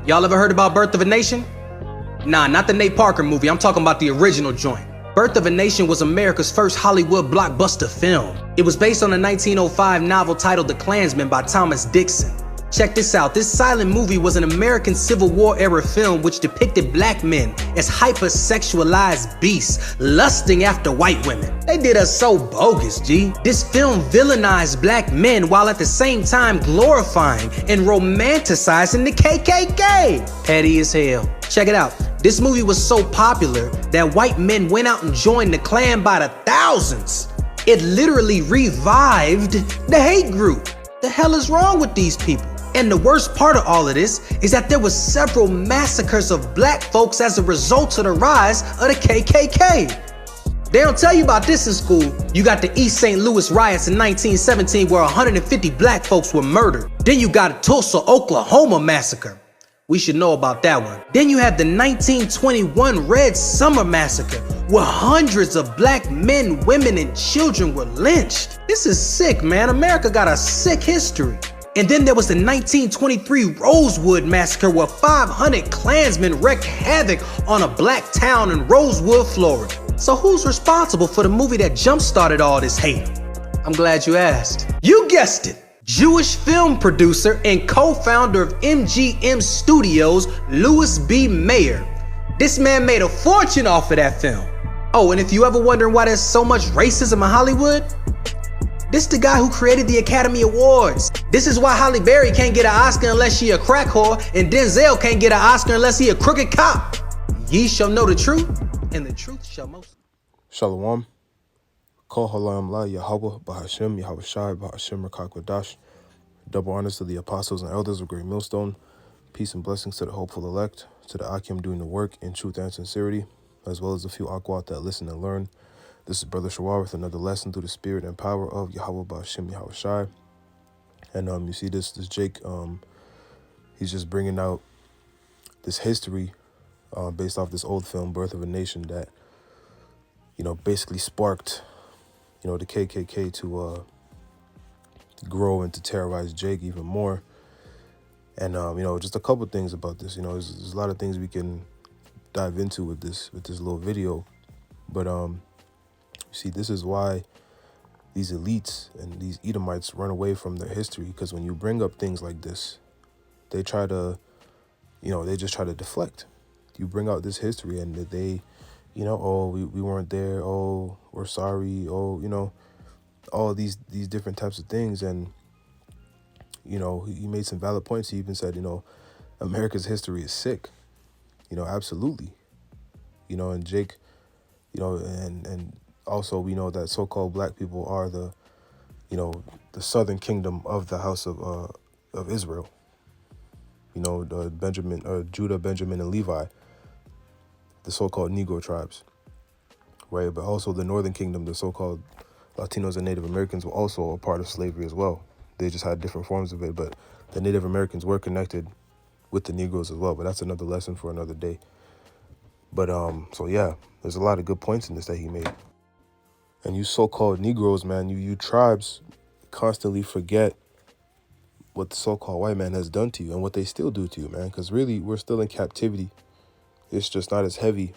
Y'all ever heard about Birth of a Nation? Nah, not the Nate Parker movie. I'm talking about the original joint. Birth of a Nation was America's first Hollywood blockbuster film. It was based on a 1905 novel titled The Klansman by Thomas Dixon. Check this out. This silent movie was an American Civil War era film which depicted black men as hypersexualized beasts lusting after white women. They did us so bogus, G. This film villainized black men while at the same time glorifying and romanticizing the KKK. Petty as hell. Check it out. This movie was so popular that white men went out and joined the Klan by the thousands. It literally revived the hate group. The hell is wrong with these people? And the worst part of all of this is that there were several massacres of black folks as a result of the rise of the KKK. They don't tell you about this in school. You got the East St. Louis riots in 1917 where 150 black folks were murdered. Then you got a Tulsa, Oklahoma massacre. We should know about that one. Then you have the 1921 Red Summer Massacre, where hundreds of black men, women, and children were lynched. This is sick, man. America got a sick history. And then there was the 1923 Rosewood Massacre, where 500 Klansmen wreaked havoc on a black town in Rosewood, Florida. So who's responsible for the movie that jump-started all this hate? I'm glad you asked. You guessed it. Jewish film producer and co-founder of MGM Studios, Louis B. Mayer. This man made a fortune off of that film. Oh, and if you ever wondering why there's so much racism in Hollywood, this the guy who created the Academy Awards. This is why Halle Berry can't get an Oscar unless she a crack whore, and Denzel can't get an Oscar unless he a crooked cop. Ye shall know the truth, and the truth shall most. Shalom. Kol halam la Yahweh Bahashem Yahweh Shai Bahashem Rakak Wadash. Double honors to the apostles and elders of Great Millstone. Peace and blessings to the hopeful elect, to the Akim doing the work in truth and sincerity, as well as the few Akwat that listen and learn. This is Brother Shawar with another lesson through the spirit and power of Yahweh Bahashem Yahweh Shai. And you see this Jake, he's just bringing out this history based off this old film, Birth of a Nation, that, basically sparked, the KKK to grow and to terrorize Jake even more. And, just a couple things about this. There's a lot of things we can dive into with this little video. But, see, this is why these elites and these Edomites run away from their history, because when you bring up things like this, they try to, they just try to deflect. You bring out this history and they, oh, we weren't there. Oh, we're sorry. Oh, all of these different types of things. And, he made some valid points. He even said, America's history is sick, absolutely, and Jake, and also we know that so-called black people are the southern kingdom of the house of Israel, the Judah, Benjamin, and Levi, the so-called Negro tribes, right? But also the northern kingdom, the so-called Latinos and Native Americans, were also a part of slavery as well. They just had different forms of it, but the Native Americans were connected with the Negroes as well. But that's another lesson for another day. But so yeah, there's a lot of good points in this that he made. And you so-called Negroes, man, you tribes constantly forget what the so-called white man has done to you and what they still do to you, man. Because really, we're still in captivity. It's just not as heavy.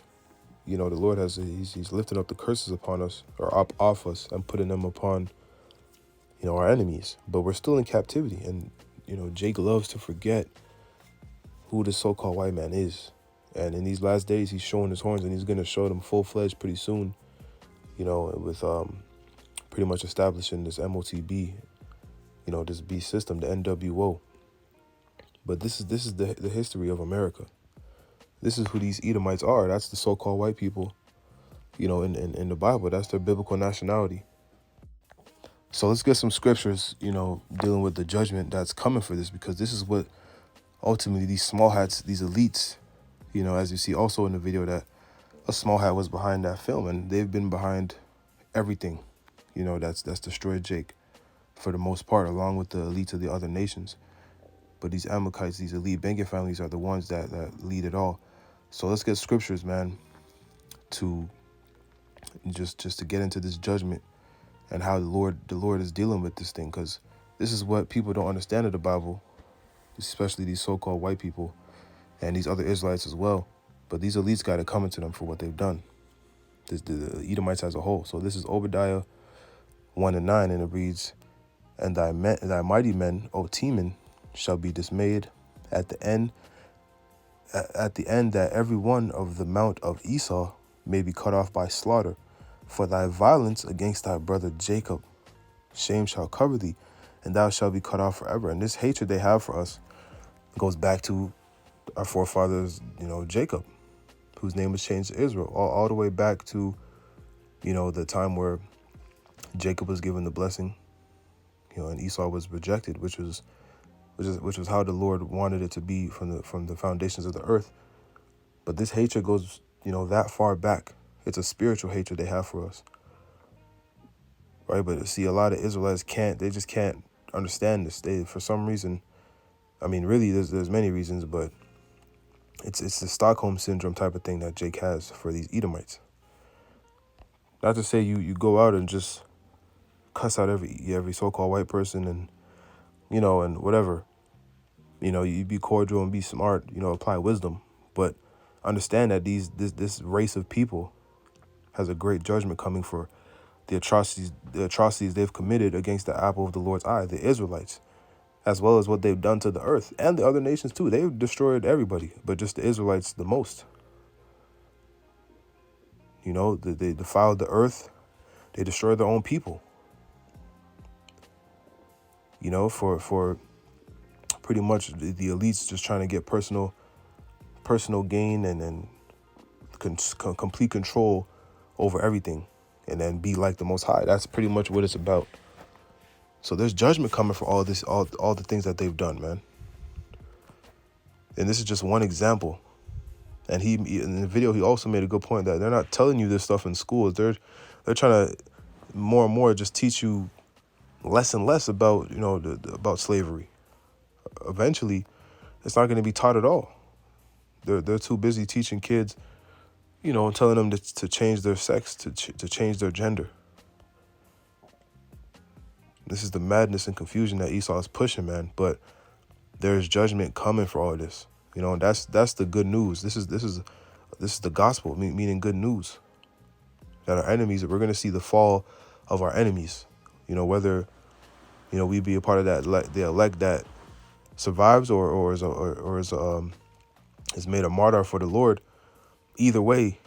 The Lord he's lifting up the curses upon us, or off us, and putting them upon, our enemies. But we're still in captivity. And, Jake loves to forget who the so-called white man is. And in these last days, he's showing his horns, and he's going to show them full-fledged pretty soon, with pretty much establishing this MOTB, this B system, the NWO. But this is the history of America. This is who these Edomites are. That's the so-called white people, in the Bible. That's their biblical nationality. So let's get some scriptures, dealing with the judgment that's coming for this, because this is what ultimately these small hats, these elites, as you see also in the video, that a small hat was behind that film, and they've been behind everything, that's destroyed Jake for the most part, along with the elites of the other nations. But these Amalekites, these elite banking families, are the ones that lead it all. So let's get scriptures, man, to just to get into this judgment and how the Lord is dealing with this thing, because this is what people don't understand of the Bible, especially these so-called white people, and these other Israelites as well. But these elites got it coming to them for what they've done, the Edomites as a whole. So this is Obadiah 1:9, and it reads, "And thy mighty men, O Teman, shall be dismayed at the end, that every one of the mount of Esau may be cut off by slaughter. For thy violence against thy brother Jacob, shame shall cover thee, and thou shalt be cut off forever." And this hatred they have for us goes back to our forefathers, Jacob, whose name was changed to Israel, all the way back to, the time where Jacob was given the blessing, and Esau was rejected, which was how the Lord wanted it to be from the foundations of the earth. But this hatred goes, that far back. It's a spiritual hatred they have for us, right? But see, a lot of Israelites just can't understand this. They, for some reason, I mean, really, there's many reasons, but it's the Stockholm syndrome type of thing that Jake has for these Edomites. Not to say you go out and just cuss out every so-called white person and and whatever. You be cordial and be smart, apply wisdom, but understand that this race of people has a great judgment coming for the atrocities they've committed against the apple of the Lord's eye, the Israelites, as well as what they've done to the earth and the other nations too. They've destroyed everybody, but just the Israelites the most. They defiled the earth. They destroyed their own people. For pretty much the elites just trying to get personal gain and complete control over everything, and then be like the Most High. That's pretty much what it's about. So there's judgment coming for all this, all the things that they've done, man. And this is just one example. And in the video, he also made a good point that they're not telling you this stuff in schools. They're trying to more and more just teach you less and less about, about slavery. Eventually, it's not going to be taught at all. They're too busy teaching kids, and telling them to change their sex, to change their gender. This is the madness and confusion that Esau is pushing, man. But there's judgment coming for all of this, and that's the good news. This is the gospel, meaning good news. That our enemies, we're going to see the fall of our enemies. Whether we be a part of that, the elect that survives or is made a martyr for the Lord. Either way,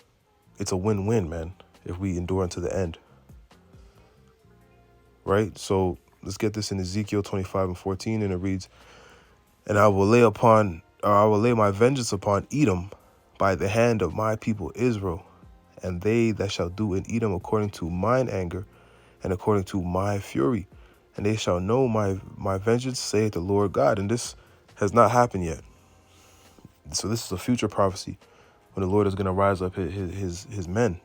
it's a win-win, man, if we endure unto the end. Right? So let's get this in Ezekiel 25:14, and it reads, "And I will lay my vengeance upon Edom by the hand of my people Israel, and they that shall do in Edom according to mine anger and according to my fury. And they shall know my vengeance, saith the Lord God." And this has not happened yet. So this is a future prophecy when the Lord is going to rise up his men.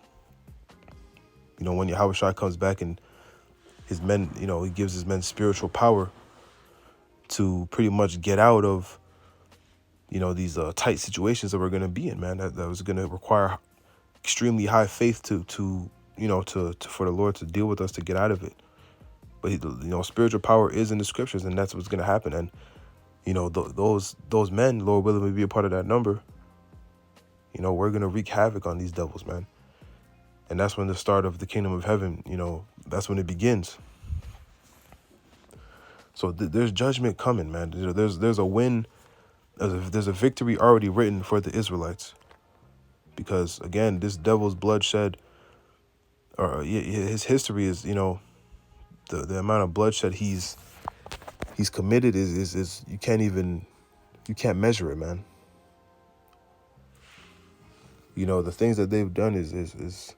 When Yahushua comes back and his men, he gives his men spiritual power to pretty much get out of, these tight situations that we're going to be in, man. That was going to require extremely high faith to for the Lord to deal with us to get out of it. But spiritual power is in the scriptures, and that's what's going to happen. And those men, Lord willing, will be a part of that number. We're going to wreak havoc on these devils, man. And that's when the start of the kingdom of heaven, that's when it begins. So there's judgment coming, man. There's a win. There's a victory already written for the Israelites. Because, again, this devil's bloodshed, or his history is, the amount of bloodshed he's committed is you can't measure it, man. The things that they've done is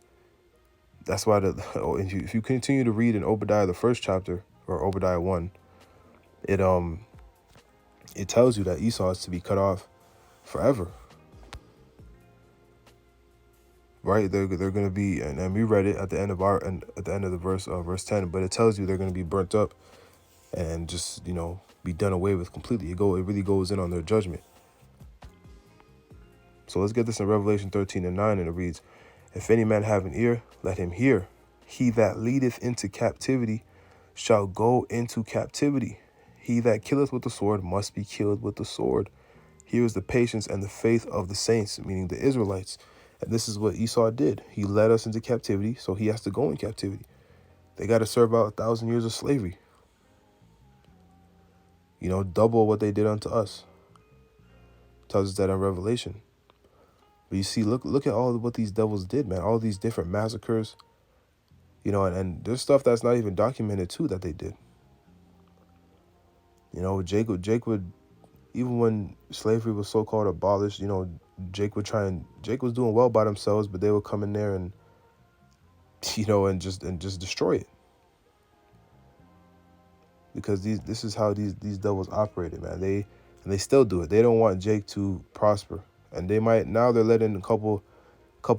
that's why if you continue to read in Obadiah, the first chapter, or Obadiah 1, it tells you that Esau is to be cut off forever. Right? They're going to be, and we read it at the end of the verse 10, but it tells you they're going to be burnt up and just, be done away with completely. It really goes in on their judgment. So let's get this in Revelation 13:9, and it reads, "If any man have an ear, let him hear. He that leadeth into captivity shall go into captivity. He that killeth with the sword must be killed with the sword. Here is the patience and the faith of the saints, meaning the Israelites. And this is what Esau did. He led us into captivity, so he has to go in captivity. They got to serve out 1,000 years of slavery. You know, double what they did unto us. Tells us that in Revelation. But you see, look at all of what these devils did, man. All these different massacres. You know, and there's stuff that's not even documented, too, that they did. You know, Jake would, even when slavery was so-called abolished, you know, Jake was doing well by themselves, but they would come in there and, you know, and just destroy it. Because this is how these devils operated, man. They still do it. They don't want Jake to prosper. And they're letting a couple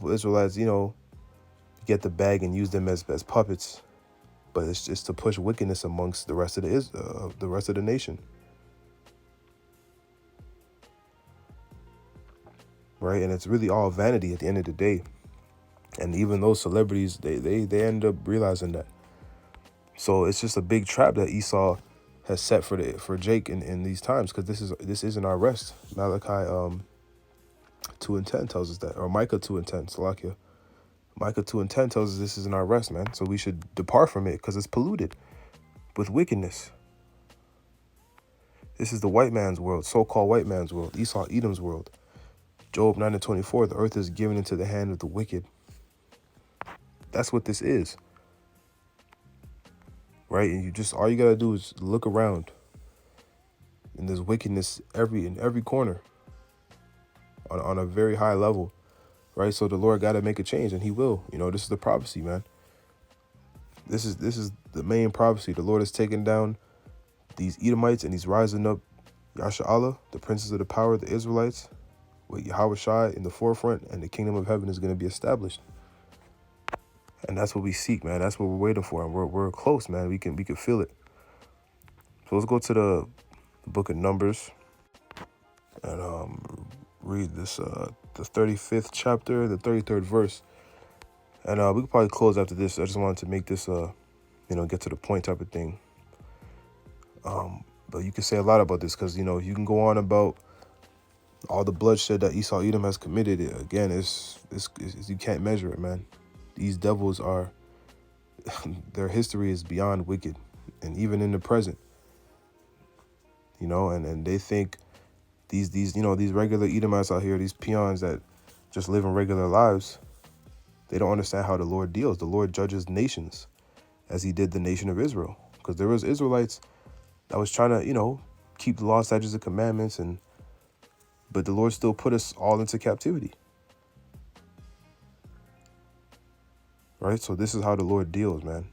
Israelites, you know, get the bag and use them as puppets. But it's just to push wickedness amongst the rest of the nation. Right? And it's really all vanity at the end of the day. And even those celebrities, they end up realizing that. So it's just a big trap that Esau has set for Jake in these times, because this isn't our rest. Malachi 2:10 tells us that, or Micah 2:10, Salakia. Micah 2:10 tells us this isn't our rest, man. So we should depart from it because it's polluted with wickedness. This is the white man's world, so-called white man's world, Esau, Edom's world. Job 9:24, the earth is given into the hand of the wicked. That's what this is. Right? And all you gotta do is look around. And there's wickedness in every corner. On a very high level. Right? So the Lord gotta make a change, and he will. You know, this is the prophecy, man. This is the main prophecy. The Lord is taking down these Edomites, and he's rising up Yasharala, the princes of the power, the Israelites, with Yahushua in the forefront, and the kingdom of heaven is going to be established. And that's what we seek, man. That's what we're waiting for, and we're close, man. We can feel it. So let's go to the book of Numbers and read this the 35th chapter, the 33rd verse. And we could probably close after this. I just wanted to make this get to the point type of thing. But you can say a lot about this, because, you know, you can go on about all the bloodshed that Esau Edom has committed. Again, it's you can't measure it, man. These devils are, their history is beyond wicked, and even in the present, you know, and they think these regular Edomites out here, these peons that just live in regular lives, they don't understand how the Lord deals. The Lord judges nations as he did the nation of Israel, because there was Israelites that was trying to, you know, keep the law, statutes, and commandments, but the Lord still put us all into captivity. Right? So this is how the Lord deals, man.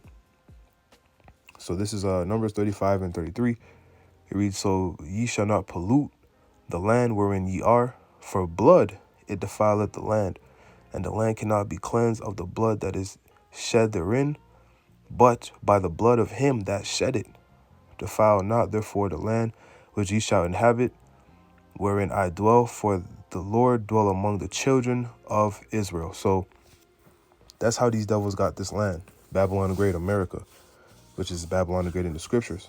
So this is Numbers 35 and 33. It reads, "So ye shall not pollute the land wherein ye are, for blood it defileth the land, and the land cannot be cleansed of the blood that is shed therein, but by the blood of him that shed it. Defile not therefore the land which ye shall inhabit, wherein I dwell, for the Lord dwell among the children of Israel." So that's how these devils got this land, Babylon the Great, America, which is Babylon the Great in the scriptures.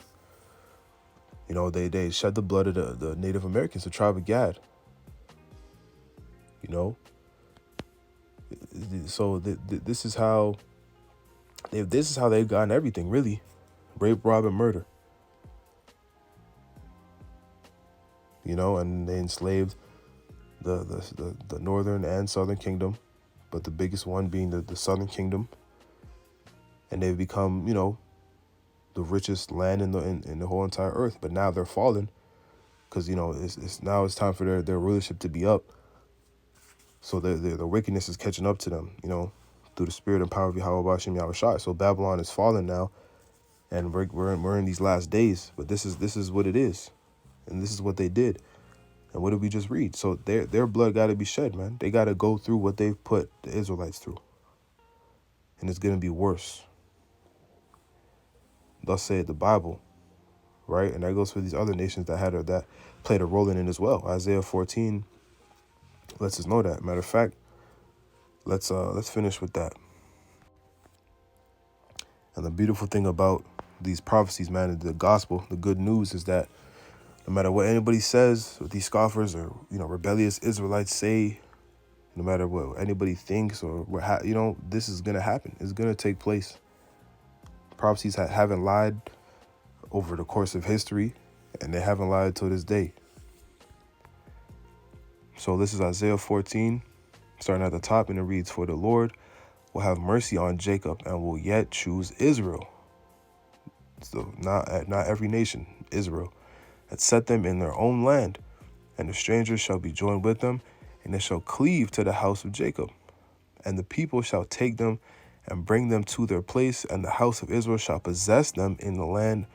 You know, they shed the blood of the Native Americans, the tribe of Gad. You know, so this is how they've gotten everything, really: rape, rob, and murder. You know, and they enslaved the northern and southern kingdom, but the biggest one being the southern kingdom. And they've become, you know, the richest land in the whole entire earth. But now they're fallen, because, you know, it's time for their rulership to be up. So the wickedness is catching up to them, you know, through the spirit and power of Yahweh Hashem Yahushua. So Babylon is fallen now, and we're in these last days. But this is what it is. And this is what they did. And what did we just read? So their blood got to be shed, man. They got to go through what they've put the Israelites through. And it's going to be worse. Thus saith the Bible, right? And that goes for these other nations that played a role in it as well. Isaiah 14 lets us know that. Matter of fact, let's finish with that. And the beautiful thing about these prophecies, man, the gospel, the good news is that No matter what anybody says, what these scoffers or, rebellious Israelites say, no matter what anybody thinks or what, this is going to happen. It's going to take place. Prophecies haven't lied over the course of history, and they haven't lied to this day. So this is Isaiah 14, starting at the top, and it reads, "For the Lord will have mercy on Jacob and will yet choose Israel." So not every nation, Israel, and set them in their own land, and the strangers shall be joined with them, and they shall cleave to the house of Jacob. And the people shall take them and bring them to their place, and the house of Israel shall possess them in the land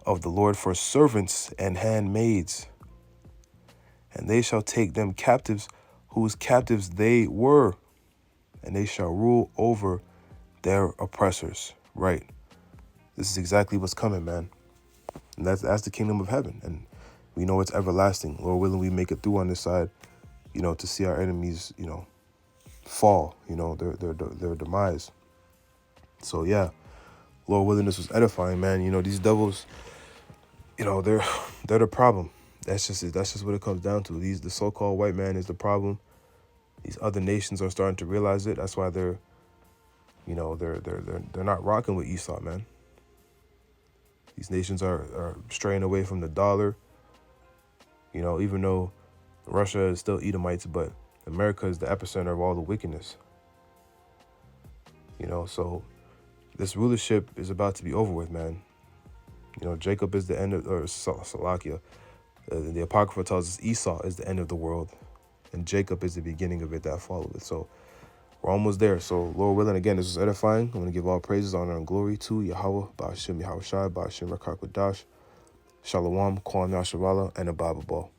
of the Lord for servants and handmaids. And they shall take them captives, whose captives they were, and they shall rule over their oppressors. Right. This is exactly what's coming, man. And that's the kingdom of heaven. And we know it's everlasting. Lord willing, we make it through on this side, to see our enemies, fall, their demise. So, yeah, Lord willing, this was edifying, man. These devils, they're the problem. That's just what it comes down to. The so-called white man is the problem. These other nations are starting to realize it. That's why they're not rocking with Esau, man. These nations are straying away from the dollar. Even though Russia is still Edomites, but America is the epicenter of all the wickedness. So this rulership is about to be over with, man. Jacob is the end of, or Salakia. The Apocrypha tells us Esau is the end of the world, and Jacob is the beginning of it that followeth. So we're almost there. So Lord willing, again, this is edifying. I'm going to give all praises, honor, and glory to Yahweh, Ba'ashem Yahushai, Ba'ashem Rakakwadash, Shalom, Kwam Yasharala, and a Bible Ball.